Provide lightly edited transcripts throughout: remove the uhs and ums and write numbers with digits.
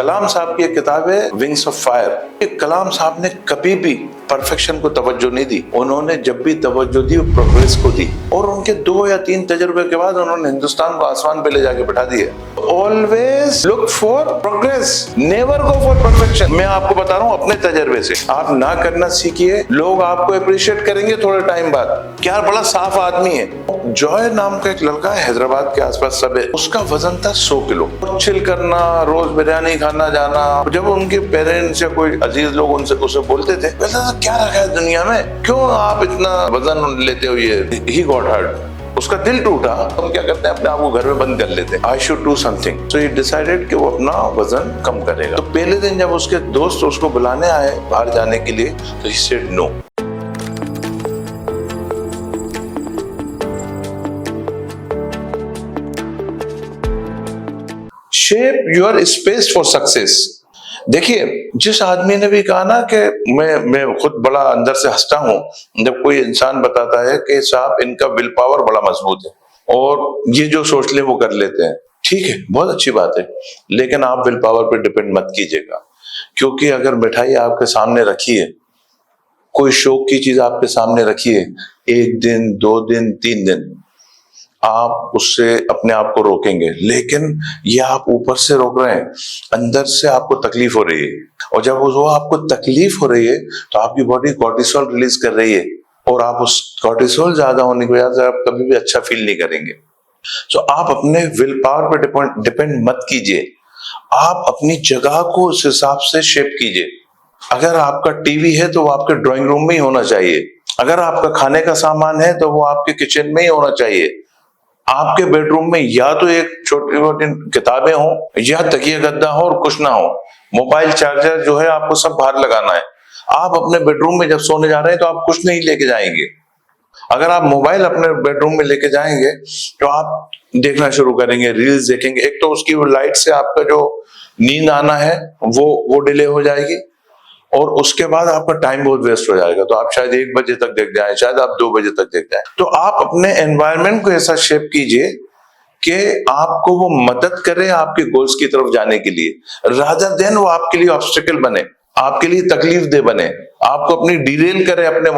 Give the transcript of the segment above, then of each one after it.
कलाम साहब की एक किताब है विंग्स ऑफ फायर। कलाम साहब ने कभी भी परफेक्शन को तवज्जो नहीं दी। उन्होंने जब भी तवज्जो दी वो प्रोग्रेस को दी, और उनके 2 या 3 तजुर्बे के बाद उन्होंने हिंदुस्तान को आसमान पे ले जाके बैठा दिया। Always look for progress, never go for perfection. मैं आपको बता रहा हूँ अपने तजर्बे से, आप ना करना सीखिए, लोग आपको अप्रिशिएट करेंगे थोड़े टाइम बाद। क्या बड़ा साफ आदमी है। जॉय नाम का एक लड़का है, हैदराबाद के आसपास सब है, उसका वजन था 100 किलो। चिल करना, रोज बिरयानी खाना जाना। जब उनके पेरेंट्स या कोई अजीज लोग उसे बोलते थे, क्या रखा है दुनिया में, क्यों आप इतना वजन लेते हो, ये ही गॉट हर्ट, उसका दिल टूटा। हम क्या करते हैं, अपने आप को घर में बंद कर लेते हैं। I should do something. So he decided कि वो अपना वजन कम करेगा। तो पहले दिन जब उसके दोस्त उसको बुलाने आए बाहर जाने के लिए, तो he said no. Shape your space for success. देखिए, जिस आदमी ने भी कहा ना कि मैं खुद बड़ा अंदर से हंसता हूं जब कोई इंसान बताता है कि साहब इनका विल पावर बड़ा मजबूत है और ये जो सोच ले वो कर लेते हैं। ठीक है, बहुत अच्छी बात है, लेकिन आप विल पावर पे डिपेंड मत कीजिएगा। क्योंकि अगर मिठाई आपके सामने रखी है, कोई शौक की चीज आपके सामने रखी है, 1 दिन 2 दिन 3 दिन आप उससे अपने आप को रोकेंगे, लेकिन ये आप ऊपर से रोक रहे हैं, अंदर से आपको तकलीफ हो रही है। और जब वो आपको तकलीफ हो रही है तो आपकी बॉडी कॉर्टिसोल रिलीज कर रही है, और आप उस कॉर्टिसोल ज्यादा होने की वजह से आप कभी भी अच्छा फील नहीं करेंगे। तो आप अपने विल पावर पर डिपेंड मत कीजिए, आप अपनी जगह को उस हिसाब से शेप कीजिए। अगर आपका टीवी है तो वो आपके ड्राइंग रूम में ही होना चाहिए। अगर आपका खाने का सामान है तो वो आपके किचन में ही होना चाहिए। आपके बेडरूम में या तो एक छोटी मोटी किताबें हो, या तकिया गद्दा हो और कुछ ना हो। मोबाइल चार्जर जो है आपको सब बाहर लगाना है। आप अपने बेडरूम में जब सोने जा रहे हैं तो आप कुछ नहीं लेके जाएंगे। अगर आप मोबाइल अपने बेडरूम में लेके जाएंगे तो आप देखना शुरू करेंगे, रील्स देखेंगे। एक तो उसकी लाइट से आपका जो नींद आना है वो डिले हो जाएगी, और उसके बाद आपका टाइम बहुत वेस्ट हो जाएगा। तो आप शायद 1 बजे तक देख जाए, शायद आप 2 बजे तक देख जाए। तो आप अपने एनवायरनमेंट को ऐसा शेप कीजिए कि आपको वो मदद करे आपके गोल्स की तरफ जाने के लिए, रादर देन वो आपके लिए ऑब्स्टिकल बने, आपके लिए तकलीफ दे बने, आपको अपनी डिरेल करे अपने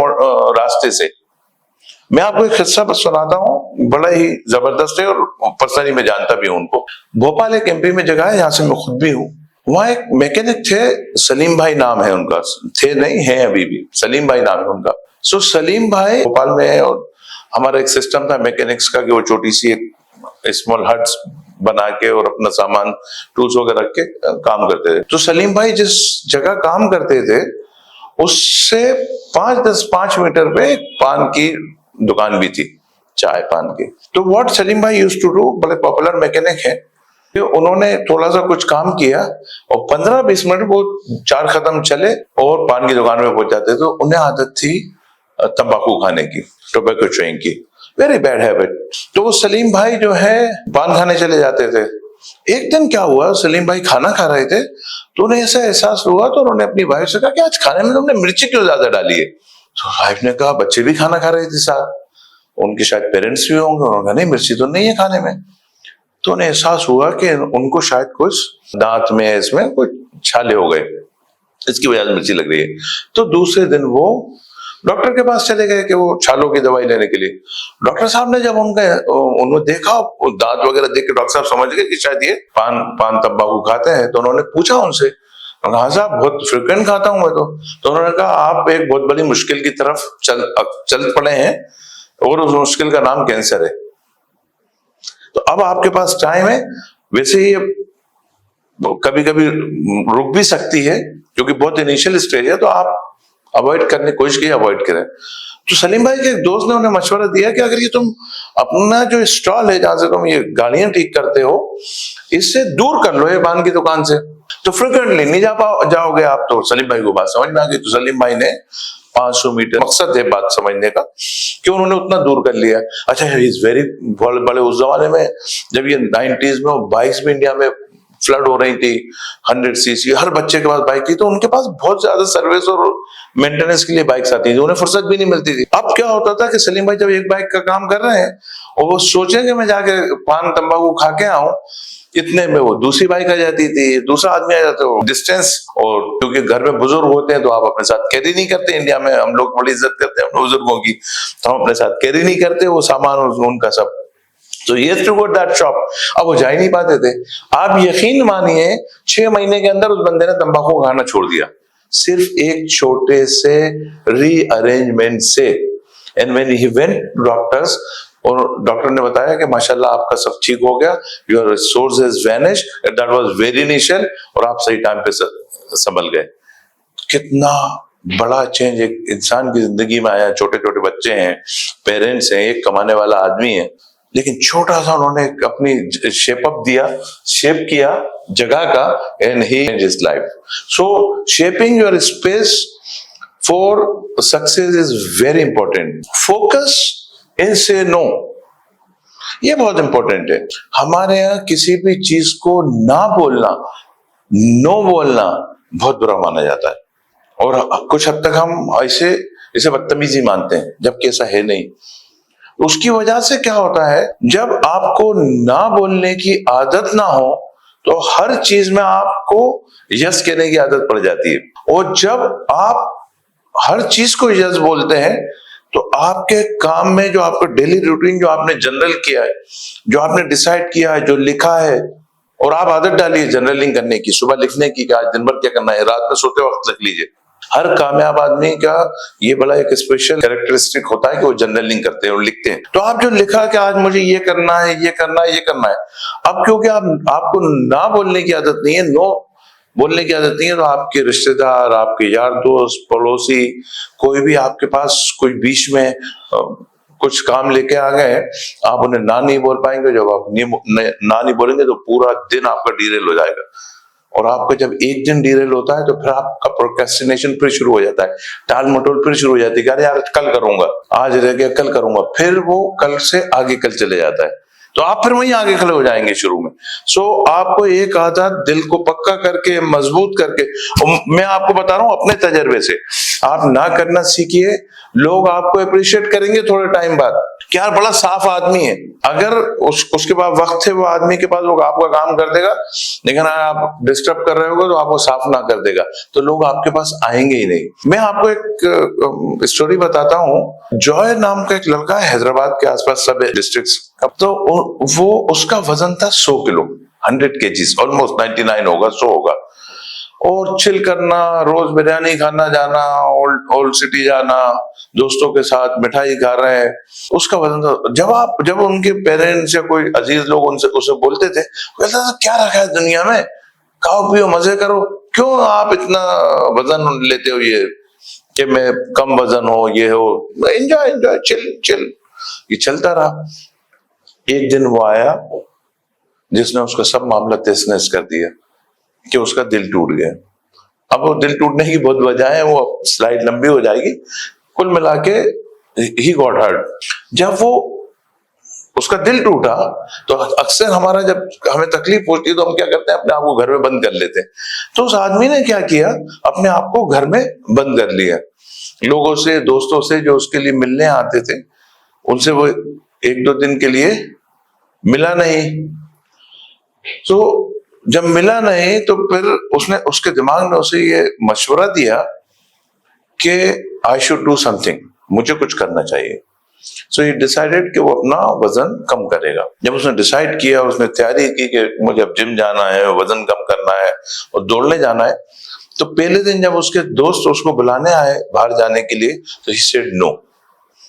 रास्ते से। मैं आपको एक किस्सा बस सुनाता हूँ, बड़ा ही जबरदस्त है, और पर्सनली मैं जानता भी हूँ उनको। भोपाल एक एमपी में जगह है, यहाँ से मैं खुद भी हूँ। वहां एक मैकेनिक थे, सलीम भाई नाम है उनका, थे नहीं है अभी भी, सलीम भाई नाम है उनका। सो सलीम भाई भोपाल में है, और हमारा एक सिस्टम था मैकेनिक्स का कि वो छोटी सी एक स्मॉल हट्स बना के और अपना सामान टूल्स वगैरह रख के काम करते थे। तो सलीम भाई जिस जगह काम करते थे उससे 5 मीटर पे पान की दुकान भी थी, चाय पान की। तो व्हाट सलीम भाई यूज्ड टू डू, बड़े पॉपुलर मैकेनिक है, उन्होंने थोड़ा सा कुछ काम किया और 15-20 मिनट वो 4 कदम चले और पान की दुकान में पहुंच जाते। तो उन्हें आदत थी तंबाकू खाने की, टोबैको च्यूइंग की, वेरी बैड हैबिट। तो वो सलीम भाई जो है पान खाने चले जाते थे। एक दिन क्या हुआ, सलीम भाई खाना खा रहे थे तो उन्हें ऐसा एहसास हुआ, तो उन्होंने अपनी वाइफ से कहा कि आज खाने में तुमने मिर्ची क्यों ज्यादा डाली है। तो वाइफ ने कहा बच्चे भी खाना खा रहे थे साथ, उनके शायद पेरेंट्स भी होंगे। उन्होंने कहा नहीं, मिर्ची तो नहीं है खाने में। तो उन्हें एहसास हुआ कि उनको शायद कुछ दांत में इसमें कुछ छाले हो गए, इसकी वजह से मिर्ची लग रही है। तो दूसरे दिन वो डॉक्टर के पास चले गए कि वो छालों की दवाई लेने के लिए। डॉक्टर साहब ने जब उन्होंने देखा दांत वगैरह देख के डॉक्टर साहब समझ गए कि शायद ये पान तंबाकू खाते हैं। तो उन्होंने पूछा उनसे, हाँ साहब बहुत फ्रिक्वेंट खाता हूं मैं तो उन्होंने कहा आप एक बहुत बड़ी मुश्किल की तरफ चल पड़े हैं, और उस मुश्किल का नाम कैंसर है। तो अब आपके पास टाइम है, वैसे ही कभी कभी रुक भी सकती है क्योंकि बहुत इनिशियल स्टेज है, तो आप अवॉइड करने की कोशिश कीजिए, अवॉइड करें। तो सलीम भाई के एक दोस्त ने उन्हें मशवरा दिया कि अगर ये तुम अपना जो स्टॉल है जहां से तुम ये गाड़ियां ठीक करते हो, इससे दूर कर लो ये पान की दुकान से, तो फ्रिक्वेंटली नहीं जाओगे आप। तो सलीम भाई को बात समझ में आ गई। तो सलीम भाई ने 500 मीटर, मकसद है बात समझने का कि उन्होंने उतना दूर कर लिया। अच्छा, इज वेरी बड़े उस जमाने में जब ये 90s में बाइक्स भी इंडिया में फ्लड हो रही थी, 100 सीसी हर बच्चे के पास बाइक थी, तो उनके पास बहुत ज्यादा सर्विस और मेंटेनेंस के लिए बाइक्स आती थी, उन्हें फुर्सत भी नहीं मिलती थी। अब क्या होता था कि सलीम भाई जब एक बाइक का काम कर रहे हैं और वो सोचे कि मैं जाके पान तंबाकू खा के आऊं, इतने में वो दूसरी बाइक आ जाती थी, दूसरा आदमी आ जाता है, डिस्टेंस। और क्योंकि घर में बुजुर्ग होते हैं तो आप अपने साथ कैरी नहीं करते। इंडिया में हम लोग बड़ी इज्जत करते हैं अपने बुजुर्गों की, तो हम अपने साथ कैरी नहीं करते वो सामान उनका सब। तो ये टू गो दैट शॉप, अब वो जा ही नहीं पाते थे। आप यकीन मानिए 6 महीने के अंदर उस बंदे ने तंबाकू खाना छोड़ दिया, सिर्फ एक छोटे से रीअरेंजमेंट से। And when he went to doctors, और डॉक्टर ने बताया कि माशाल्लाह आपका सब ठीक हो गया, your resource has vanished, that was very initial, और आप सही टाइम पे संभल गए। कितना बड़ा चेंज एक इंसान की जिंदगी में आया। छोटे छोटे बच्चे हैं, पेरेंट्स हैं, एक कमाने वाला आदमी है, लेकिन छोटा सा उन्होंने अपनी शेप अप दिया, शेप किया जगह का, and he changed his life. So shaping your space for success is very important. Focus in से नो, ये बहुत इंपॉर्टेंट है। हमारे यहाँ किसी भी चीज को ना बोलना, नो बोलना बहुत बुरा माना जाता है, और कुछ हद तक हम इसे बदतमीजी मानते हैं, जबकि ऐसा है नहीं। उसकी वजह से क्या होता है, जब आपको ना बोलने की आदत ना हो तो हर चीज में आपको यस कहने की आदत पड़ जाती है, और जब आप हर चीज को यस बोलते हैं तो आपके काम में जो आपका डेली रूटीन, जो आपने जनरल किया है, जो आपने डिसाइड किया है, जो लिखा है, और आप आदत डालिए जनरलिंग करने की, सुबह लिखने की, आज दिन भर क्या करना है, रात में सोते वक्त लिख लीजिए। हर कामयाब आदमी का ये बड़ा एक स्पेशल कैरेक्टरिस्टिक होता है कि वो जर्नलिंग करते हैं और लिखते हैं। तो आप जो लिखा कि आज मुझे ये करना है, ये करना है, ये करना है, अब क्योंकि आपको ना बोलने की आदत नहीं है, नो बोलने की आदत नहीं है, तो आपके रिश्तेदार, आपके यार दोस्त, पड़ोसी, कोई भी आपके पास कोई बीच में कुछ काम लेके आ गए, आप उन्हें ना नहीं बोल पाएंगे। जब आप ना नहीं बोलेंगे तो पूरा दिन आपका डीरेल हो जाएगा, और आपका जब एक दिन डीरेल होता है तो फिर आपका प्रोक्रेस्टिनेशन फिर शुरू हो जाता है, टाल मटोल फिर शुरू हो जाती है, अरे यार कल करूंगा, आज रह गया कल करूंगा, फिर वो कल से आगे कल चले जाता है, तो आप फिर वहीं आगे खड़े हो जाएंगे शुरू में। सो आपको एक आदत दिल को पक्का करके, मजबूत करके, मैं आपको बता रहा हूं अपने तजर्बे से, आप ना करना सीखिए, लोग आपको अप्रिशिएट करेंगे थोड़े टाइम बाद, क्या बड़ा साफ आदमी है। अगर उसके पास वक्त है, वो आदमी के पास, वो आपका काम कर देगा, लेकिन आप डिस्टर्ब कर रहे होगे तो आपको साफ ना कर देगा, तो लोग आपके पास आएंगे ही नहीं। मैं आपको एक स्टोरी बताता हूँ। जॉय नाम का एक लड़का है, हैदराबाद के आसपास सब डिस्ट्रिक्ट्स, तो वो उसका वजन था 100 किलो, 100 kgs, ऑलमोस्ट 99 होगा, 100 होगा, और चिल करना, रोज बिरयानी खाना जाना, ओल्ड सिटी जाना, दोस्तों के साथ मिठाई खा रहे हैं, उसका वजन था। जब उनके पेरेंट्स या कोई अजीज लोग उसे बोलते थे, कहता था क्या रखा है दुनिया में, खाओ पियो मजे करो, क्यों आप इतना वजन लेते हो, ये कि मैं कम वजन हो, ये हो, एंजॉय एंजॉय, चिल चिल। ये चलता रहा। एक दिन वो आया जिसने उसका सब मामला तहस नहस कर दिया, कि उसका दिल टूट गया। अब वो दिल टूटने की बहुत वजह है, वो स्लाइड लंबी हो जाएगी। कुल मिला के ही गॉट हर्ट। जब वो उसका दिल टूटा तो अक्सर हमारा, जब हमें तकलीफ होती है तो हम क्या करते हैं, अपने आप को घर में बंद कर लेते हैं। तो उस आदमी ने क्या किया, अपने आप को घर में बंद कर लिया। लोगों से, दोस्तों से जो उसके लिए मिलने आते थे, उनसे वो 1-2 दिन के लिए मिला नहीं। तो जब मिला नहीं तो फिर उसके दिमाग में उसे ये मशवरा दिया कि आई शुड डू समथिंग, मुझे कुछ करना चाहिए। सो ही डिसाइडेड कि वो अपना वजन कम करेगा। जब उसने डिसाइड किया, उसने तैयारी की कि मुझे अब जिम जाना है, वजन कम करना है और दौड़ने जाना है, तो पहले दिन जब उसके दोस्त उसको बुलाने आए बाहर जाने के लिए, तो ही सेड नो,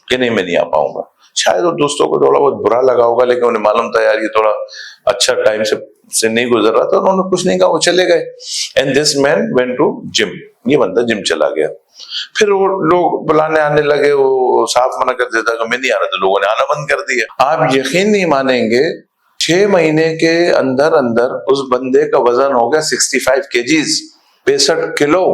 कि नहीं मैं नहीं आ पाऊंगा। शायद वो दोस्तों को थोड़ा बहुत बुरा लगा होगा, लेकिन उन्हें मालूम था यार ये थोड़ा अच्छा टाइम से नहीं गुजर रहा था, उन्होंने कुछ नहीं कहा, वो चले गए। And this man went to gym, ये बंदा जिम चला गया। फिर वो लोग बुलाने आने लगे, वो साफ मना कर देता कि मैं नहीं आ रहा, तो लोगों ने आना बंद कर दिया। आप यकीन नहीं मानेंगे, 6 महीने के अंदर अंदर उस बंदे का वजन हो गया 65 kgs, 65 किलो,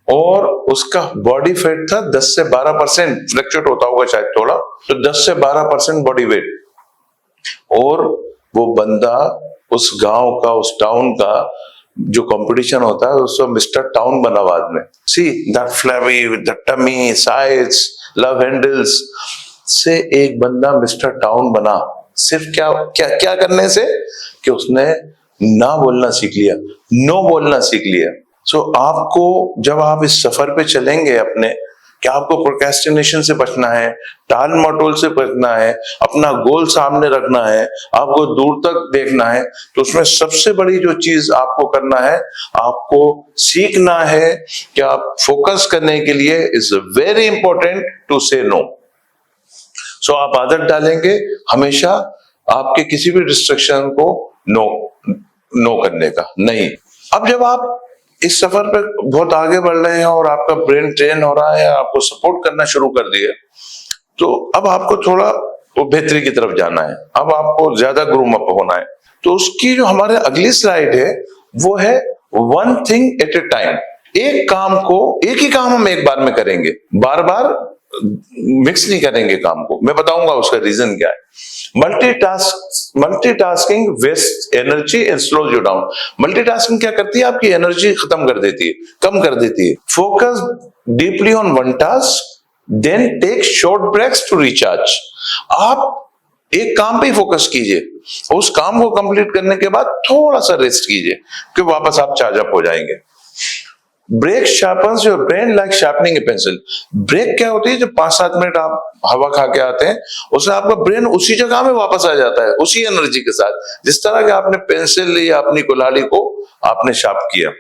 और उसका बॉडी फेट था 10 से 12%, फ्लक्चुएट होता होगा शायद थोड़ा, तो 10 से 12% बॉडी वेट। और वो बंदा उस गांव का, उस टाउन का जो कंपटीशन होता है, उसको मिस्टर टाउन बना बाद में। See that flabby with the tummy, sides, love handles से एक बंदा मिस्टर टाउन बना सिर्फ क्या क्या क्या करने से कि उसने ना बोलना सीख लिया, नो बोलना सीख लिया। सो आपको जब आप इस सफर पे चलेंगे अपने, कि आपको प्रोक्रेस्टिनेशन से बचना है, टाल मटोल से बचना है, अपना गोल सामने रखना है, आपको दूर तक देखना है, तो उसमें सबसे बड़ी जो चीज आपको करना है, आपको सीखना है कि आप फोकस करने के लिए इज वेरी इंपॉर्टेंट टू से नो। सो आप आदत डालेंगे हमेशा आपके किसी भी डिस्ट्रक्शन को नो नो करने का नहीं। अब जब आप इस सफर पे बहुत आगे बढ़ रहे हैं और आपका ब्रेन ट्रेन हो रहा है, आपको सपोर्ट करना शुरू कर दिए, तो अब आपको थोड़ा वो बेहतरी की तरफ जाना है, अब आपको ज्यादा ग्रूम अप होना है। तो उसकी जो हमारे अगली स्लाइड है वो है one thing at A time. एक काम को, एक ही काम हम एक बार में करेंगे, बार बार मिक्स नहीं करेंगे काम को। मैं बताऊंगा उसका रीजन क्या है। Multitasking waste energy and slows you down. Multitasking क्या करती है, आपकी एनर्जी खत्म कर देती है, कम कर देती है। Focus deeply on one task, then take short breaks to recharge. आप एक काम पे ही फोकस कीजिए, उस काम को कंप्लीट करने के बाद थोड़ा सा रेस्ट कीजिए, कि वापस आप चार्ज अप हो जाएंगे। Break sharpens your brain like sharpening a pencil. Break क्या होती है, जब 5-7 मिनट आप हवा खा के आते हैं, उससे आपका ब्रेन उसी जगह में वापस आ जाता है, उसी एनर्जी के साथ, जिस तरह के आपने पेंसिल ली या अपनी कुल्हाड़ी को आपने शार्प किया।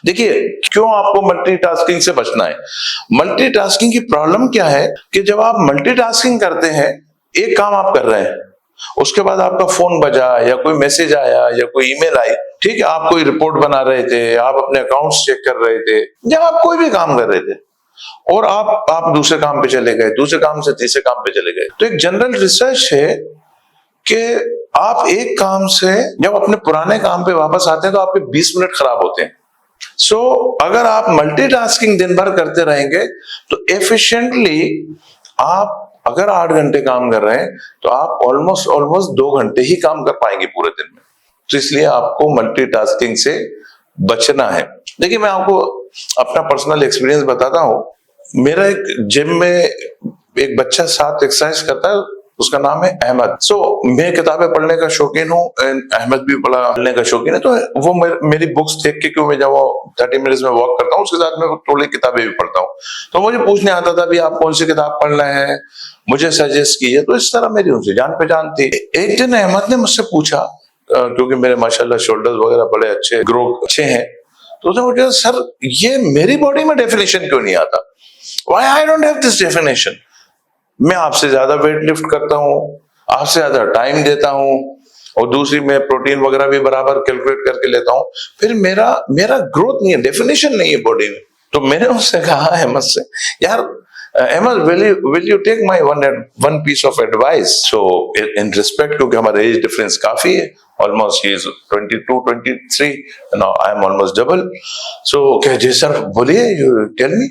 देखिए क्यों आपको मल्टीटास्किंग से बचना है। मल्टीटास्किंग की प्रॉब्लम क्या है कि जब आप मल्टीटास्किंग करते हैं, एक काम आप कर रहे हैं, उसके बाद आपका फोन बजा या कोई मैसेज आया या कोई ईमेल आई, ठीक है, आप कोई रिपोर्ट बना रहे थे, आप अपने अकाउंट्स चेक कर रहे थे, या आप कोई भी काम कर रहे थे, और आप दूसरे काम पे चले गए, दूसरे काम से तीसरे काम पे चले गए। तो एक जनरल रिसर्च है कि आप एक काम से जब अपने पुराने काम पे वापस आते हैं तो आपके 20 मिनट खराब होते हैं। सो अगर आप मल्टीटास्किंग दिन भर करते रहेंगे तो एफिशिएंटली आप अगर 8 घंटे काम कर रहे हैं तो आप ऑलमोस्ट 2 घंटे ही काम कर पाएंगे पूरे दिन में। तो इसलिए आपको मल्टीटास्किंग से बचना है। देखिए मैं आपको अपना पर्सनल एक्सपीरियंस बताता हूं। मेरा एक जिम में एक बच्चा साथ एक्सरसाइज करता है, उसका नाम है अहमद। मैं किताबें पढ़ने का शौकीन हूँ, अहमद भी पढ़ने का शौकीन है। तो वो मेरी बुक्स देख के, क्यों मैं जब वो 30 मिनट्स में वॉक करता हूँ, उसके साथ मैं थोड़ी किताबें भी पढ़ता हूँ, तो मुझे पूछने आता था भी आप कौन सी किताब पढ़ रहे हैं, मुझे सजेस्ट कीजिए। तो इस तरह मेरी उनसे जान पहचान थी। एक दिन अहमद ने मुझसे पूछा, क्योंकि मेरे माशाल्लाह शोल्डर्स वगैरह बड़े अच्छे, ग्रो अच्छे हैं, तो उसने मुझे, सर ये मेरी बॉडी में डेफिनेशन क्यों नहीं आता, why I don't have this definition. मैं आपसे ज्यादा वेट लिफ्ट करता हूँ, आपसे ज्यादा टाइम देता हूँ, और दूसरी मैं प्रोटीन वगैरह भी बराबर कैलकुलेट करके लेता हूँ, फिर मेरा ग्रोथ नहीं है, डेफिनेशन नहीं है बॉडी में। तो मैंने उससे कहा अहमद से, यार Ahmad, will you take my one piece of advice? So in respect, क्योंकि हमारा एज डिफरेंस काफी है, almost he is 22, 23, now I am almost double. So क्या जी सर बोलिए, you tell me.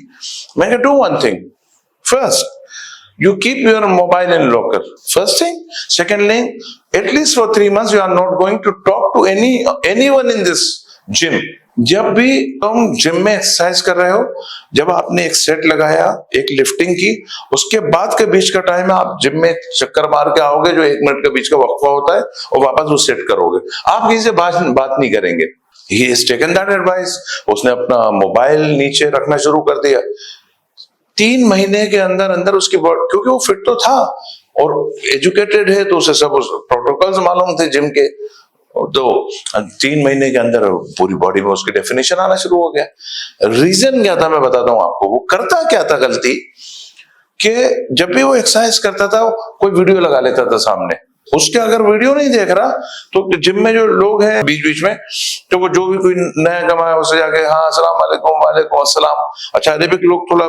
मैं कहा do one thing. First, you keep your mobile in locker. First thing. Secondly, at least for 3 months you are not going to talk to anyone in this gym. जब भी तुम gym में exercise कर रहे हो, जब आपने एक सेट लगाया, एक लिफ्टिंग की, उसके बाद के बीच का टाइम है, आप जिम में चक्कर मार के आओगे, जो 1 मिनट के बीच का वक्फा होता है, और वापस वो सेट करोगे, आप किसी से बात नहीं करेंगे। He has taken that advice. उसने अपना मोबाइल नीचे रखना शुरू कर दिया। 3 महीने के अंदर अंदर उसकी बॉडी, क्योंकि वो फिट तो था और एजुकेटेड है, तो उसे सब प्रोटोकॉल्स मालूम थे जिम के, तो 3 महीने के अंदर पूरी बॉडी में उसकी डेफिनेशन आना शुरू हो गया। रीजन क्या था मैं बताता हूं आपको। वो करता क्या था गलती, कि जब भी वो एक्सरसाइज करता था, कोई वीडियो लगा लेता था सामने, उसके अगर वीडियो नहीं देख रहा तो जिम में जो लोग हैं बीच बीच में, तो वो जो भी कोई नया कमाया उसे जाके हाँ अस्सलाम वालेकुम, वालेकुम अस्सलाम। अच्छा, अरेबिक लोग थोड़ा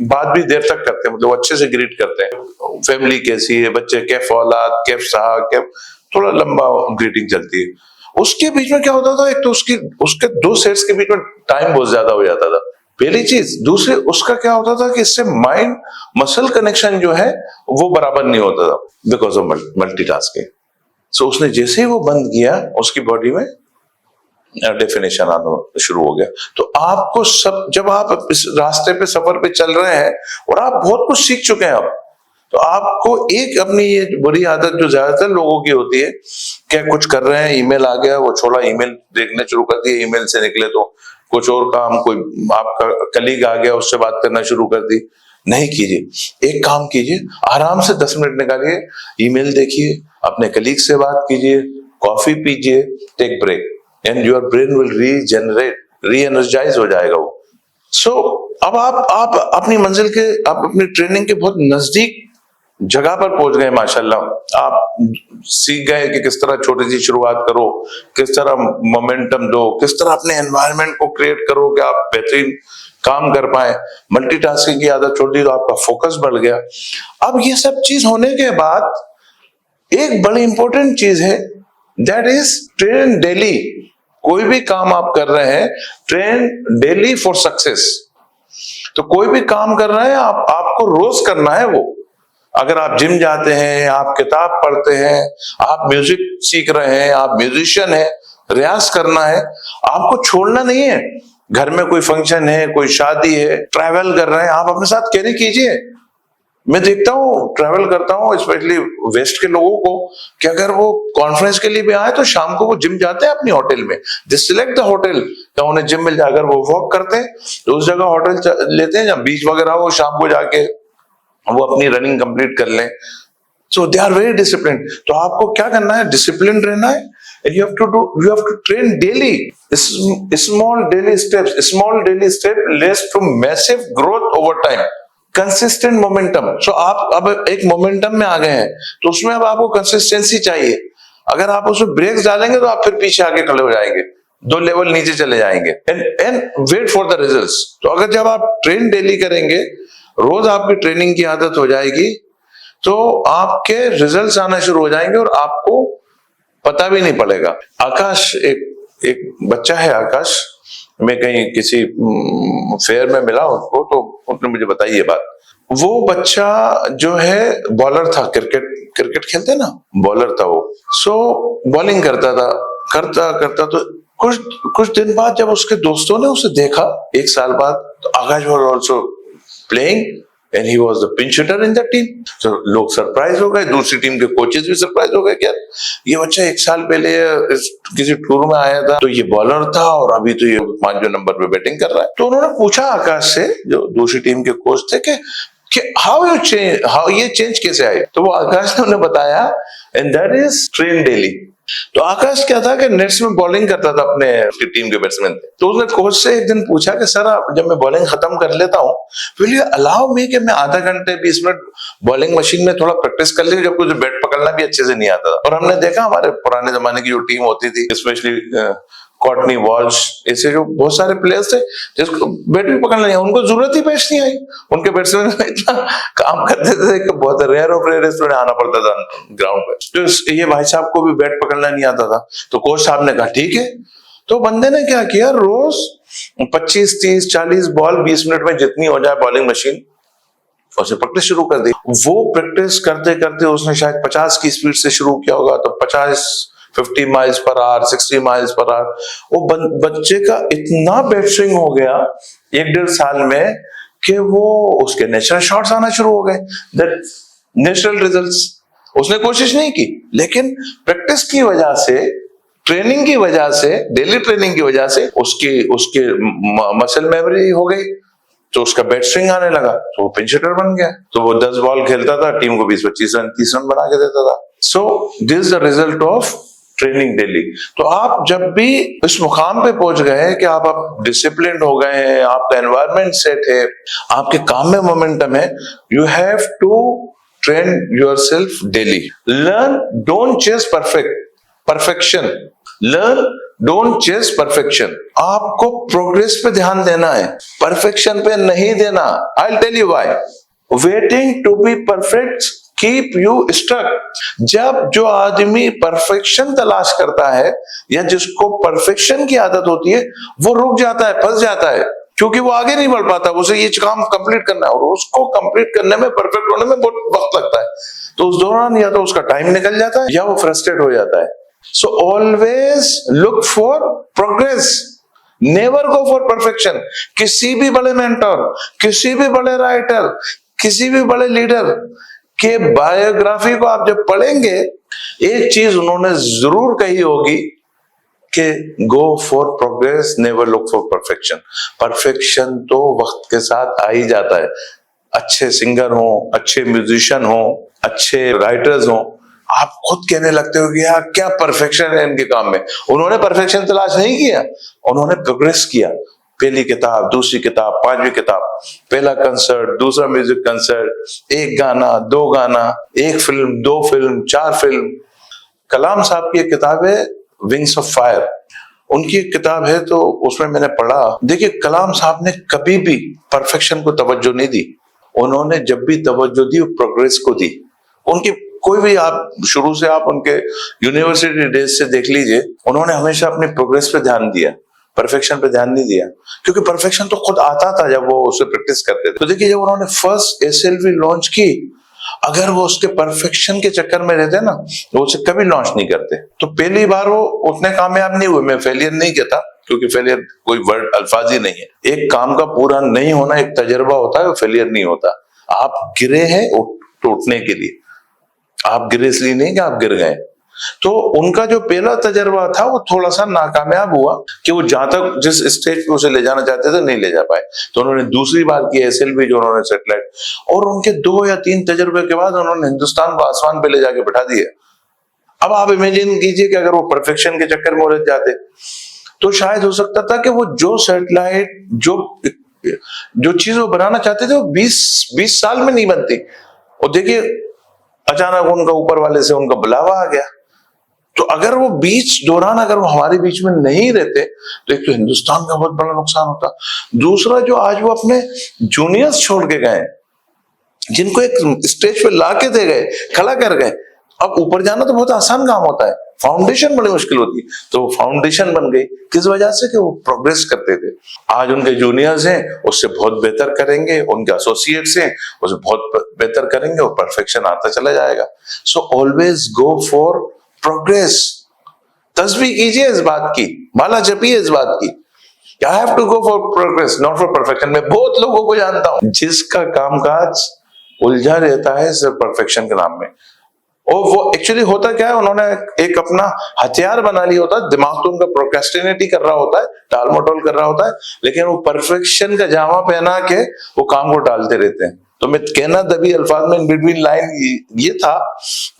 बात भी देर तक करते हैं, मतलब अच्छे से ग्रीट करते हैं, फैमिली कैसी है, बच्चे कैफ औलाद, कैफ साहब, कैफ, थोड़ा लंबा ग्रीटिंग चलती है। उसके बीच में क्या होता था, एक तो उसके 2 सेट्स के बीच में टाइम बहुत ज्यादा हो जाता था, पहली चीज। दूसरे, उसका क्या होता था कि इससे माइंड मसल कनेक्शन जो है वो बराबर नहीं होता था, बिकॉज ऑफ मल्टीटास्किंग। सो उसने जैसे ही वो बंद किया, उसकी बॉडी में डेफिनेशन आना शुरू हो गया। तो आपको सब, जब आप इस रास्ते पे, सफर पे चल रहे हैं और आप बहुत कुछ सीख चुके हैं, अब तो आपको एक अपनी ये बुरी आदत जो ज्यादातर लोगों की होती है, क्या कुछ कर रहे हैं, ईमेल आ गया, वो छोड़ा, ईमेल देखने शुरू कर दिए, ईमेल से निकले तो कुछ और काम, कोई आपका कलीग आ गया उससे बात करना शुरू कर दी। नहीं कीजिए, एक काम कीजिए, आराम से 10 मिनट निकालिए, ईमेल देखिए, अपने कलीग से बात कीजिए, कॉफी पीजिए, take break, and your brain will regenerate, reenergise हो जाएगा वो। सो अब आप अपनी मंजिल के, आप अपनी ट्रेनिंग के बहुत नजदीक जगह पर पहुंच गए माशाल्लाह। आप सीख गए कि किस तरह छोटी सी शुरुआत करो, किस तरह मोमेंटम दो, किस तरह अपने एनवायरनमेंट को क्रिएट करो कि आप बेहतरीन काम कर पाए। मल्टीटास्किंग की आदत छोड़ दी तो आपका फोकस बढ़ गया। अब ये सब चीज होने के बाद एक बड़ी इंपॉर्टेंट चीज है, दैट इज ट्रेन डेली। कोई भी काम आप कर रहे हैं, ट्रेन डेली फॉर सक्सेस। तो कोई भी काम कर रहे हैं, आपको रोज करना है वो। अगर आप जिम जाते हैं, आप किताब पढ़ते हैं, आप म्यूजिक सीख रहे हैं, आप म्यूजिशियन हैं, रियाज करना है, आपको छोड़ना नहीं है। घर में कोई फंक्शन है, कोई शादी है, ट्रैवल कर रहे हैं, आप अपने साथ कैरी कीजिए। मैं देखता हूँ, ट्रैवल करता हूँ, स्पेशली वेस्ट के लोगों को, कि अगर वो कॉन्फ्रेंस के लिए भी आए तो शाम को वो जिम जाते हैं अपनी होटल में। दे सिलेक्ट द होटल, तो उन्हें जिम मिल जाए। अगर वो वॉक करते हैं तो उस जगह होटल लेते हैं जहाँ बीच वगैरह हो, शाम को जाके वो अपनी रनिंग कंप्लीट कर लें। सो दे आर वेरी डिसिप्लिन। तो आपको क्या करना है, डिसिप्लिन रहना है। You have to train daily. Small daily step leads to massive growth over time. Consistent momentum. So आप अब एक मोमेंटम में आ गए हैं, तो उसमें अब आपको कंसिस्टेंसी चाहिए। अगर आप उसमें ब्रेक्स डालेंगे तो आप फिर पीछे आके खड़े हो जाएंगे, 2 लेवल नीचे चले जाएंगे। And wait for the results. तो अगर जब आप ट्रेन डेली करेंगे, रोज आपकी ट्रेनिंग की आदत हो जाएगी, तो आपके रिजल्ट्स आना शुरू हो जाएंगे और आपको पता भी नहीं पड़ेगा। आकाश, एक बच्चा है आकाश, मैं कहीं किसी फेयर में मिला उसको, तो उसने मुझे बताई ये बात। वो बच्चा जो है बॉलर था, क्रिकेट खेलते ना, बॉलर था वो। सो बॉलिंग करता था, करता तो कुछ दिन बाद जब उसके दोस्तों ने उसे देखा, 1 साल बाद, तो Akash was also playing and he was the pinch hitter in that team. So लोग सरप्राइज हो गए, दूसरी टीम के कोचेस भी सरप्राइज हो गए, क्या ये बच्चा 1 साल पहले किसी टूर में आया था तो ये बॉलर था और अभी तो ये 5वें नंबर पे बैटिंग कर रहा है। तो उन्होंने पूछा आकाश से, जो दूसरी टीम के कोच थे, कि हाउ ये चेंज कैसे आए। तो वो आकाश ने उन्हें बताया, and that is train daily. तो आकाश क्या था कि नेट्स में बॉलिंग करता था, अपने टीम के बैट्समैन थे। तो उसने कोच से एक दिन पूछा कि सर, जब मैं बॉलिंग खत्म कर लेता हूँ, विल यू अलाउ मी कि मैं आधा घंटे 20 मिनट बॉलिंग मशीन में थोड़ा प्रैक्टिस कर लूं, जब मुझे बैट पकड़ना भी अच्छे से नहीं आता था। और हमने देखा हमारे पुराने जमाने की जो टीम होती थी, स्पेशली कॉटनी वॉल्श, ऐसे जो बहुत सारे प्लेयर्स थे जिसको बैट भी पकड़ना नहीं, उनको जरूरत ही पेश नहीं आई। उनके बैट्समैन इतना काम करते थे कि बहुत रेयर ऑफ रेयर आना पड़ता था ग्राउंड पे। तो ये भाई साहब को भी बैट पकड़ना नहीं आता था। तो कोच साहब ने कहा ठीक है। तो बंदे ने क्या किया, रोज 25, 30, 40 बॉल 20 मिनट में जितनी हो जाए बॉलिंग मशीन, उसे प्रैक्टिस शुरू कर दी। वो प्रैक्टिस करते करते उसने शायद 50 की स्पीड से शुरू किया होगा, तो 50 miles per hour, 60 miles per hour. वो बच्चे का इतना बैट स्विंग हो गया 1-1.5 साल में कि वो उसके नेचुरल शॉट्स आना शुरू हो गए, दैट नेचुरल रिजल्ट्स। उसने कोशिश नहीं की, लेकिन प्रैक्टिस की वजह से, ट्रेनिंग की वजह से, डेली ट्रेनिंग की वजह से उसके मसल मेमोरी हो गई, तो उसका बैट स्विंग आने लगा, तो वो पिंच हिटर बन गया। तो वो 10 बॉल खेलता था, टीम को 20-25 रन, 30 रन बना के देता था। सो this is the result of training daily. तो आप जब भी इस मुकाम पे पहुंच गए कि आप डिसिप्लिन हो गए हैं, आपका एनवायरनमेंट सेट है, आपके काम में मोमेंटम है, you have to train yourself daily. Learn, don't chase perfection. Learn, don't chase perfection. आपको प्रोग्रेस पे ध्यान देना है, परफेक्शन पे नहीं देना। I will tell you why. Waiting to be perfect keep you stuck. जब जो आदमी परफेक्शन तलाश करता है, या जिसको परफेक्शन की आदत होती है, वो रुक जाता है, फंस जाता है, क्योंकि वो आगे नहीं बढ़ पाता। उसे ये काम कंप्लीट करना है, और उसको कंप्लीट करने में, परफेक्ट होने में बहुत वक्त लगता है। तो उस दौरान या तो उसका टाइम निकल जाता है, या वो फ्रस्ट्रेट हो जाता है। So always look for progress. Never go for perfection. किसी भी बड़े मेंटर, किसी भी बड़े राइटर, किसी भी बड़े लीडर, कि बायोग्राफी को आप जब पढ़ेंगे, एक चीज उन्होंने जरूर कही होगी कि गो for progress, never look for perfection. Perfection तो वक्त के साथ आ ही जाता है। अच्छे सिंगर हो, अच्छे म्यूजिशियन हो, अच्छे राइटर्स हो, आप खुद कहने लगते हो कि यार क्या परफेक्शन है इनके काम में। उन्होंने परफेक्शन तलाश नहीं किया, उन्होंने प्रोग्रेस किया। पहली किताब, दूसरी किताब, पांचवी किताब, पहला कंसर्ट, दूसरा म्यूजिक कंसर्ट, एक गाना, दो गाना, एक फिल्म, दो फिल्म, चार फिल्म। कलाम साहब की एक किताब है विंग्स ऑफ फायर, उनकी एक किताब है, तो उसमें मैंने पढ़ा। देखिए कलाम साहब ने कभी भी परफेक्शन को तवज्जो नहीं दी। उन्होंने जब भी तवज्जो दी वो प्रोग्रेस को दी। उनकी कोई भी आप शुरू से आप उनके यूनिवर्सिटी डेज से देख लीजिए, उन्होंने हमेशा अपने प्रोग्रेस पे ध्यान दिया, परफेक्शन पे ध्यान नहीं दिया, क्योंकि परफेक्शन तो खुद आता था जब वो उसे प्रैक्टिस करते थे। तो देखिए जब उन्होंने फर्स्ट एसएलवी लॉन्च की, अगर वो उसके परफेक्शन के चक्कर में रहते ना तो उसे कभी लॉन्च नहीं करते। तो पहली बार वो उतने कामयाब नहीं हुए। मैं फेलियर नहीं कहता, क्योंकि फेलियर कोई वर्ड अल्फाज ही नहीं है। एक काम का पूरा नहीं होना एक तजर्बा होता है, वो फेलियर नहीं होता। आप गिरे हैं उठने के लिए, आप गिरे इसलिए नहीं कि आप गिर गए। तो उनका जो पहला तजर्बा था वो थोड़ा सा नाकामयाब हुआ कि वो जहां तक जिस स्टेज पे उसे ले जाना चाहते थे नहीं ले जा पाए। तो उन्होंने दूसरी बार की एसएलवी जो उन्होंने सैटेलाइट, और उनके 2 या 3 तजर्बे के बाद उन्होंने हिंदुस्तान को आसमान पे ले जाके बैठा दिया। अब आप इमेजिन कीजिए कि अगर वो परफेक्शन के चक्कर में उलझ जाते तो शायद हो सकता था कि वो जो सैटेलाइट जो चीज वो बनाना चाहते थे वो 20 साल में नहीं बनती। और देखिए अचानक उनका ऊपर वाले से उनका बुलावा आ गया। तो अगर वो बीच दौरान अगर वो हमारे बीच में नहीं रहते तो एक तो हिंदुस्तान का बहुत बड़ा नुकसान होता। दूसरा, जो आज वो अपने जूनियर्स छोड़ के गए, जिनको एक स्टेज पे ला के दे गए, खड़ा कर गए, अब ऊपर जाना तो बहुत आसान काम होता है, फाउंडेशन बड़ी मुश्किल होती है। तो फाउंडेशन बन गई किस वजह से कि वो प्रोग्रेस करते थे। आज उनके जूनियर्स हैं, उससे बहुत बेहतर करेंगे, उनके एसोसिएट्स हैं, उससे बहुत बेहतर करेंगे और परफेक्शन आता चला जाएगा। So always go for progress. तस्बीह कीजिए इस बात की, माला जपिए इस बात की, I have to go for progress not for perfection. मैं बहुत लोगों को जानता हूं जिसका कामकाज उलझा रहता है सिर्फ परफेक्शन के नाम में। और वो एक्चुअली होता क्या है, उन्होंने एक अपना हथियार बना लिया होता है। दिमाग तो उनका प्रोक्रेस्टिनेट ही कर रहा होता है, टाल मटोल कर रहा होता है, लेकिन वो परफेक्शन का जामा पहना के वो काम को टालते रहते हैं। तो मैं कहना दबी अल्फाज में इन बिटवीन लाइन ये था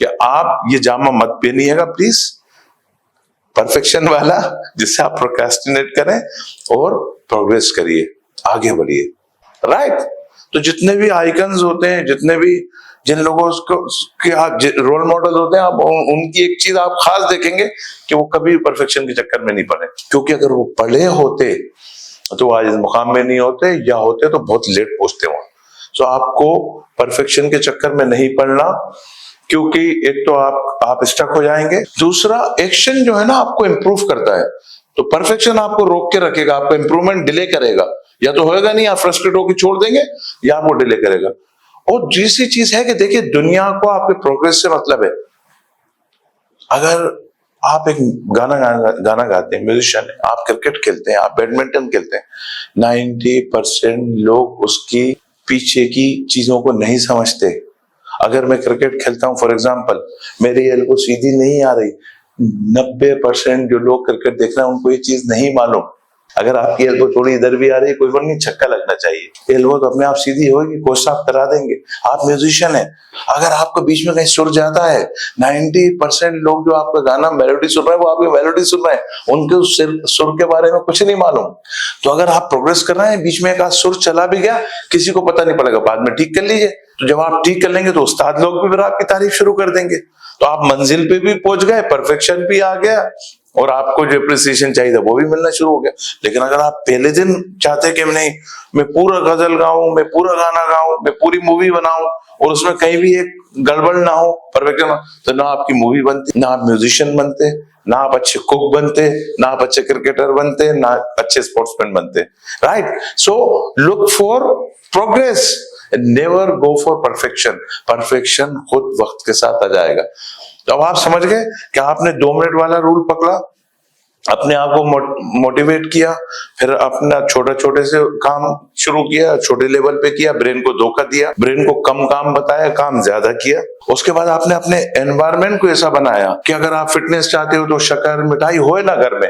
कि आप ये जामा मत पहनिएगा प्लीज, परफेक्शन वाला, जिससे आप प्रोक्रेस्टिनेट करें और प्रोग्रेस करिए, आगे बढ़िए। राइट। तो जितने भी आइकन्स होते हैं, जितने भी जिन लोगों के आप रोल मॉडल होते हैं, आप उनकी एक चीज आप खास देखेंगे कि वो कभी परफेक्शन के चक्कर में नहीं पड़े। क्योंकि अगर वो पढ़े होते तो आज इस मुकाम में नहीं होते, या होते तो बहुत लेट पहुंचते वहां। तो आपको परफेक्शन के चक्कर में नहीं पड़ना, क्योंकि एक तो आप स्टक हो जाएंगे, दूसरा एक्शन जो है ना आपको इंप्रूव करता है। तो परफेक्शन आपको रोक के रखेगा, आपको इंप्रूवमेंट डिले करेगा, या तो होएगा नहीं, आप फ्रस्ट्रेट होकर छोड़ देंगे, या आपको डिले करेगा। और दूसरी चीज है कि देखिए दुनिया को आपके प्रोग्रेस से मतलब है। अगर आप एक गाना गाते हैं, म्यूजिशियन है, आप क्रिकेट खेलते हैं, आप बैडमिंटन खेलते हैं, 90% लोग उसकी पीछे की चीजों को नहीं समझते। अगर मैं क्रिकेट खेलता हूं फॉर एग्जांपल, मेरी एल्बो सीधी नहीं आ रही, 90% जो लोग क्रिकेट देख रहे हैं उनको ये चीज नहीं मालूम। अगर आपकी एल्बो थोड़ी इधर भी आ रही है, कोई बात नहीं, छक्का लगना चाहिए, एल्बो तो अपने आप सीधी होगी, कोच साहब करा देंगे। आप म्यूजिशियन है, अगर आपको बीच में कहीं सुर जाता है, 90% लोग जो आपका गाना मेलोडी सुन रहे हैं वो आपकी मेलोडी सुन रहे हैं, उनके सुर के बारे में कुछ नहीं मालूम। तो अगर आप प्रोग्रेस कर रहे हैं, बीच में एक आध सुर चला भी गया, किसी को पता नहीं पड़ेगा, बाद में ठीक कर लीजिए। तो जब आप ठीक कर लेंगे तो उस्ताद लोग भी फिर आपकी तारीफ शुरू कर देंगे। तो आप मंजिल पे भी पहुंच गए, परफेक्शन भी आ गया, और आपको जो अप्रिसिएशन चाहिए था वो भी मिलना शुरू हो गया। लेकिन अगर आप पहले दिन चाहते कि नहीं, मैं पूरा गजल गाऊं, मैं पूरा गाना गाऊं, मैं पूरी मूवी बनाऊं, और उसमें कहीं भी एक गड़बड़ ना हो, परफेक्शन, तो ना आपकी मूवी बनती, ना आप म्यूजिशियन बनते, ना आप अच्छे कुक बनते, ना आप अच्छे क्रिकेटर बनते, ना अच्छे स्पोर्ट्समैन बनते। Right. So look for progress, never go for perfection. Perfection खुद वक्त के साथ आ जाएगा। तो अब आप समझ गए कि आपने 2 मिनट वाला रूल पकड़ा, अपने आप को मोटिवेट किया, फिर अपना छोटे छोटे से काम शुरू किया, छोटे लेवल पे किया, ब्रेन को धोखा दिया, ब्रेन को कम काम बताया, काम ज्यादा किया। उसके बाद आपने अपने एनवायरनमेंट को ऐसा बनाया कि अगर आप फिटनेस चाहते हो तो शक्कर मिठाई होए ना घर में,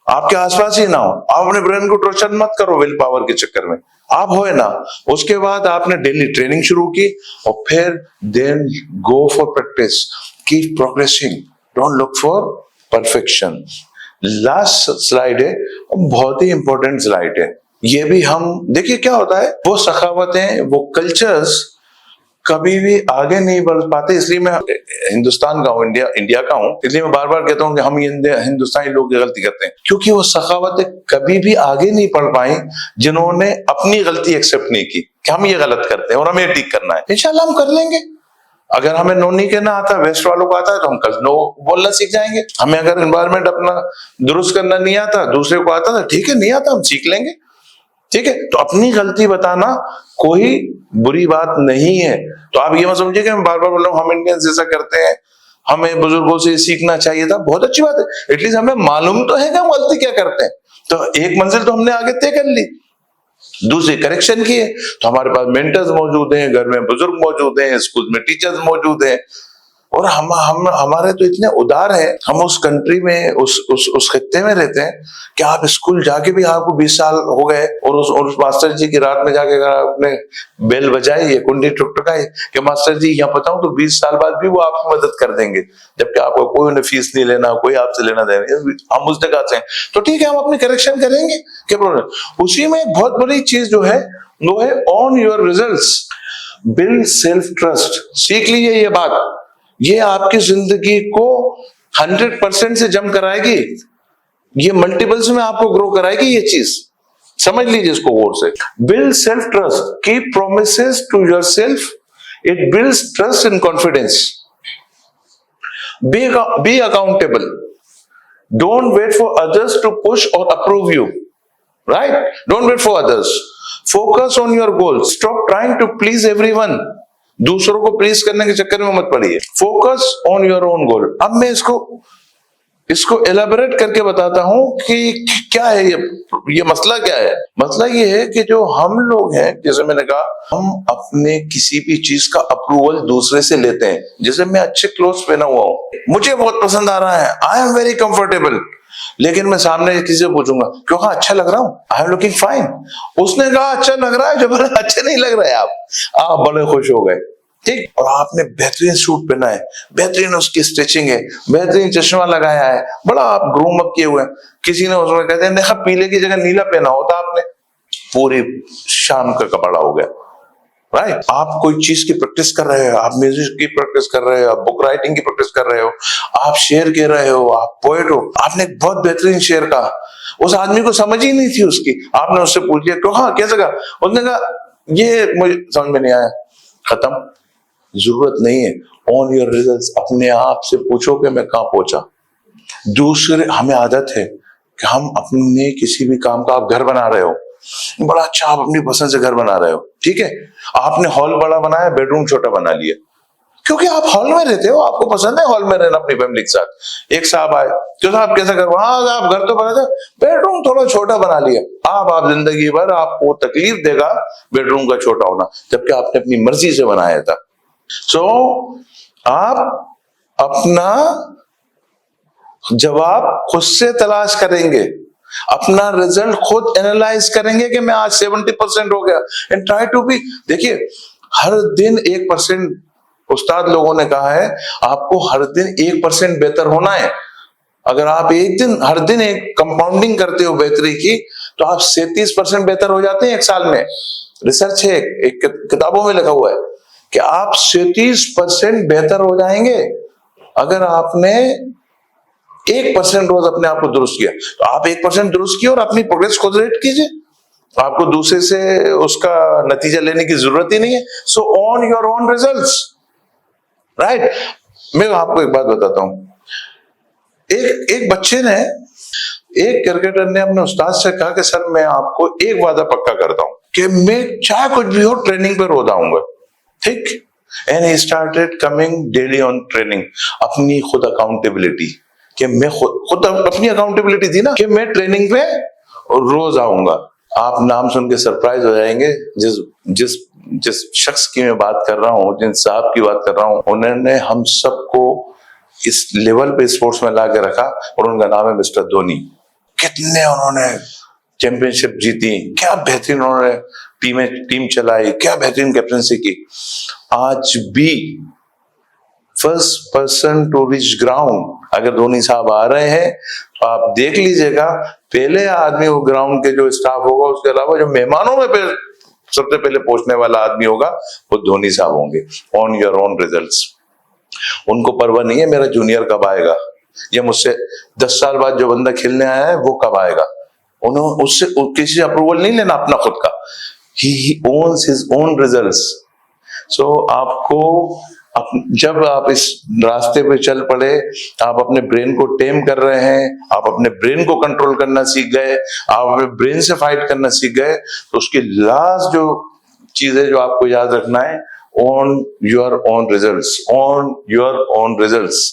आपके आसपास ही ना हो। आप अपने ब्रेन को टॉर्चर मत करो विल पावर के चक्कर में, आप होए ना। उसके बाद आपने डेली ट्रेनिंग शुरू की और फिर then go for practice, keep progressing, don't look for perfection. Last slide है, बहुत ही इंपॉर्टेंट स्लाइड है। ये भी हम देखिए क्या होता है, वो सखावतें, वो कल्चर्स कभी भी आगे नहीं बढ़ पाते। इसलिए मैं हिंदुस्तान का हूँ, इंडिया का हूँ, इसलिए मैं बार बार कहता हूँ कि हम हिंदुस्तानी लोग गलती करते हैं, क्योंकि वो सखावतें कभी भी आगे नहीं बढ़ पाई जिन्होंने अपनी गलती एक्सेप्ट नहीं की कि हम ये गलत करते हैं और हमें ठीक करना है। इंशाल्लाह हम कर लेंगे। अगर हमें नो नहीं कहना आता, वेस्ट वालों को आता है, तो हम कल नो बोलना सीख जाएंगे। हमें अगर एनवायरनमेंट अपना दुरुस्त करना नहीं आता, दूसरे को आता, तो ठीक है, नहीं आता, हम सीख लेंगे। ठीक है, तो अपनी गलती बताना कोई बुरी बात नहीं है। तो आप ये मत समझिए कि मैं बार बार बोल रहा हूँ हम इंडियंस जैसा करते हैं, हमें बुजुर्गों से सीखना चाहिए था। बहुत अच्छी बात है, एटलीस्ट हमें मालूम तो है कि हम गलती क्या करते हैं। तो एक मंजिल तो हमने आगे तय कर ली, दूसरी करेक्शन की है। तो हमारे पास मेंटर्स मौजूद हैं, घर में बुजुर्ग मौजूद हैं, स्कूल में टीचर्स मौजूद हैं, और हम हमारे तो इतने उदार हैं। हम उस कंट्री में, उस खित्ते में रहते हैं कि आप स्कूल जाके भी आपको 20 साल हो गए, और उस मास्टर जी की रात में जाके अगर आपने बेल बजाई है, कुंडी टुकटुकाई कि मास्टर जी यहाँ बताऊं, तो 20 साल बाद भी वो आपकी मदद कर देंगे, जबकि आपको कोई उन्हें फीस नहीं लेना, कोई आपसे लेना देना। हम उस जगह से हैं, तो ठीक है, हम अपनी करेक्शन करेंगे, क्या प्रॉब्लम। उसी में एक बहुत बड़ी चीज जो है वो है on your results, build self trust. सीख लीजिए ये बात, ये आपकी जिंदगी को 100% से जम कराएगी, ये मल्टीपल्स में आपको ग्रो कराएगी। ये चीज समझ लीजिए इसको गौर से। Build self trust, keep promises to yourself, it builds trust and confidence. Be accountable, don't wait for others to push और approve you, right? Don't wait for others, focus on your goal, stop trying to please everyone. दूसरों को please करने के चक्कर में मत पड़िए, focus on your own goal. अब मैं इसको एलाबोरेट करके बताता हूं कि क्या है ये मसला क्या है। मसला ये है कि जो हम लोग हैं, जैसे मैंने कहा, हम अपने किसी भी चीज का अप्रूवल दूसरे से लेते हैं। जैसे मैं अच्छे क्लोथ्स पहना हुआ हूं, मुझे बहुत पसंद आ रहा है, आई एम वेरी कंफर्टेबल, लेकिन मैं सामने किसी से पूछूंगा क्यों, कहा अच्छा लग रहा हूं, आई एम लुकिंग फाइन। उसने कहा अच्छा लग रहा है, जब अच्छे नहीं लग रहे आप बड़े खुश हो गए, ठीक। और आपने बेहतरीन सूट पहना है, बेहतरीन उसकी स्टिचिंग है, बेहतरीन चश्मा लगाया है, बड़ा आप ग्रूम अप किए हुए हैं। किसी ने उसमें कहते हैं देखा पीले की जगह नीला पहना होता आपने, पूरी शाम का कपड़ा हो गया, राइट? आप कोई चीज की प्रैक्टिस कर रहे हो, आप म्यूजिक की प्रैक्टिस कर रहे हो, आप बुक राइटिंग की प्रैक्टिस कर रहे हो, आप शेर कह रहे हो, आप पोएट हो, आपने एक बहुत बेहतरीन शेर कहा, उस आदमी को समझ ही नहीं थी उसकी, आपने उससे पूछ लिया क्यों, हाँ कैसे कहा, उसने कहा ये मुझे समझ में नहीं आया, खत्म। जरूरत नहीं है, ऑन योर रिजल्ट्स, अपने आप से पूछो कि मैं कहां पहुंचा। दूसरे, हमें आदत है कि हम अपने किसी भी काम का, आप घर बना रहे हो, बड़ा अच्छा, आप अपनी पसंद से घर बना रहे हो, ठीक है, आपने हॉल बड़ा बनाया, बेडरूम छोटा बना लिया, क्योंकि आप हॉल में रहते हो, आपको पसंद है हॉल में रहना अपनी फैमिली के साथ। एक साहब आए, तो साहब कैसा कर, हाँ आप घर तो बना था, बेडरूम थोड़ा छोटा बना लिया। आप जिंदगी भर आपको तकलीफ देगा बेडरूम का छोटा होना, जबकि आपने अपनी मर्जी से बनाया था। सो आप अपना जवाब खुद से तलाश करेंगे, अपना रिजल्ट खुद एनालाइज करेंगे कि मैं आज 70% हो गया, एंड ट्राई टू बी। देखिए, हर दिन 1%, उस्ताद लोगों ने कहा है आपको हर दिन 1% बेहतर होना है। अगर आप हर दिन एक कंपाउंडिंग करते हो बेहतरी की, तो आप 37% बेहतर हो जाते हैं एक साल में। रिसर्च है, एक किताबों में लिखा हुआ है कि आप 37% बेहतर हो जाएंगे अगर आपने 1% रोज अपने आप को दुरुस्त किया। तो आप 1% दुरुस्त किए और अपनी प्रोग्रेस को रेट कीजिए, आपको दूसरे से उसका नतीजा लेने की जरूरत ही नहीं है। So on your own results, right? मैं आपको एक बात बताता हूं, एक बच्चे ने, एक क्रिकेटर ने अपने उस्ताद से कहा कि सर मैं आपको एक वादा पक्का करता हूं कि मैं चाहे कुछ भी हो ट्रेनिंग पर रोज आऊंगा, ठीक। And he started coming daily on training, अपनी खुद अकाउंटेबिलिटी, कि मैं खुद अपनी अकाउंटेबिलिटी दी ना कि मैं ट्रेनिंग पे रोज आऊंगा। आप नाम सुन के सरप्राइज हो जाएंगे। जिस जिस जिस शख्स की मैं बात कर रहा हूँ, जिन साहब की बात कर रहा हूँ, उन्होंने हम सबको इस लेवल पे स्पोर्ट्स में ला के रखा और उनका नाम है मिस्टर धोनी। कितने उन्होंने चैंपियनशिप जीती, क्या बेहतरीन उन्होंने टीम चलाई, क्या बेहतरीन कैप्टनसी की। आज भी first person to reach ground अगर धोनी साहब आ रहे हैं तो आप देख लीजिएगा, पहले आदमी वो ग्राउंड के जो स्टाफ होगा, उसके अलावा जो मेहमानों में सबसे पहले पहुंचने वाला आदमी होगा वो धोनी साहब होंगे। On your own results. उनको परवाह नहीं है मेरा जूनियर कब आएगा या मुझसे 10 साल बाद जो बंदा खेलने आया है वो कब आएगा। उन्होंने उससे किसी अप्रूवल नहीं लेना अपना खुद का। ही ओन्स हिज ओन रिजल्ट्स। सो आपको जब आप इस रास्ते पे चल पड़े, आप अपने ब्रेन को टेम कर रहे हैं, आप अपने ब्रेन को कंट्रोल करना सीख गए, आप अपने ब्रेन से फाइट करना सीख गए, तो उसकी लास्ट जो चीज है जो आपको याद रखना है, on your own results. On your own results.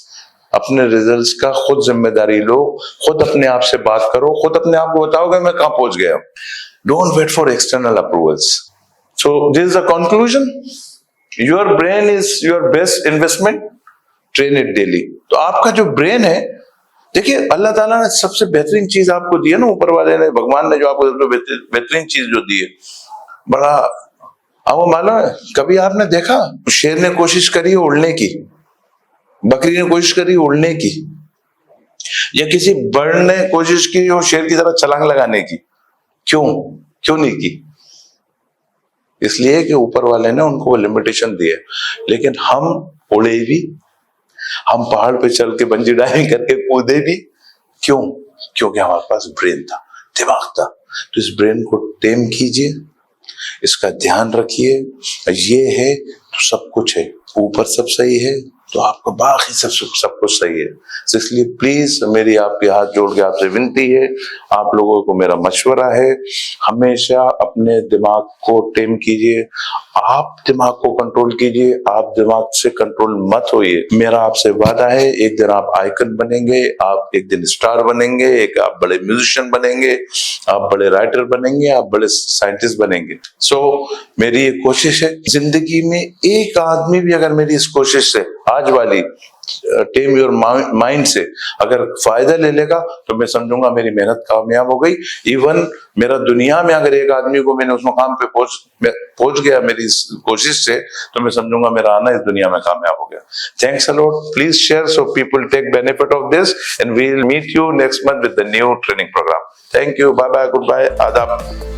अपने रिजल्ट्स का खुद जिम्मेदारी लो, खुद अपने आप से बात करो, खुद अपने आप को बताओगे मैं कहां पहुंच गया। Don't wait for external approvals. So this is the conclusion. Your brain is your best investment, train it daily. तो आपका जो ब्रेन है, देखिए अल्लाह ताला ने सबसे बेहतरीन चीज आपको दी है ना, ऊपर वाले ने, भगवान ने जो आपको बेहतरीन चीज जो दी है, बड़ा आपको मालूम है, कभी आपने देखा शेर ने कोशिश करी उड़ने की, बकरी ने कोशिश करी उड़ने की, या किसी बर्ड ने कोशिश की हो शेर की तरह छलांग लगाने की? क्यों नहीं की? इसलिए कि ऊपर वाले ने उनको वो लिमिटेशन दी है। लेकिन हम उड़े भी, हम पहाड़ पे चल के बंजी डाइविंग करके कूदे भी। क्योंकि हमारे पास ब्रेन था, दिमाग था। तो इस ब्रेन को टेम कीजिए, इसका ध्यान रखिए। ये है तो सब कुछ है, ऊपर सब सही है तो आपका बाकी सब कुछ सही है। इसलिए प्लीज मेरी आपके हाथ जोड़ के आपसे विनती है, आप लोगों को मेरा मशवरा है, हमेशा अपने दिमाग को टेम कीजिए। आप दिमाग को कंट्रोल कीजिए, आप दिमाग से कंट्रोल मत होइए। मेरा आपसे वादा है, एक दिन आप आइकन बनेंगे, आप एक दिन स्टार बनेंगे, एक आप बड़े म्यूजिशियन बनेंगे, आप बड़े राइटर बनेंगे, आप बड़े साइंटिस्ट बनेंगे। सो मेरी ये कोशिश है, जिंदगी में एक आदमी भी अगर मेरी इस कोशिश से, आज वाली टेम योर माइंड से अगर फायदा ले लेगा तो मैं समझूंगा मेरी मेहनत कामयाब हो गई। इवन मेरा दुनिया में अगर एक आदमी को मैंने उस मुकाम पे पहुंच गया मेरी इस कोशिश से, तो मैं समझूंगा मेरा आना इस दुनिया में कामयाब हो गया। Thanks a lot. Please share so people take benefit of this and we will meet you next month with the new training programme. Thank you, bye bye, goodbye, आदाब।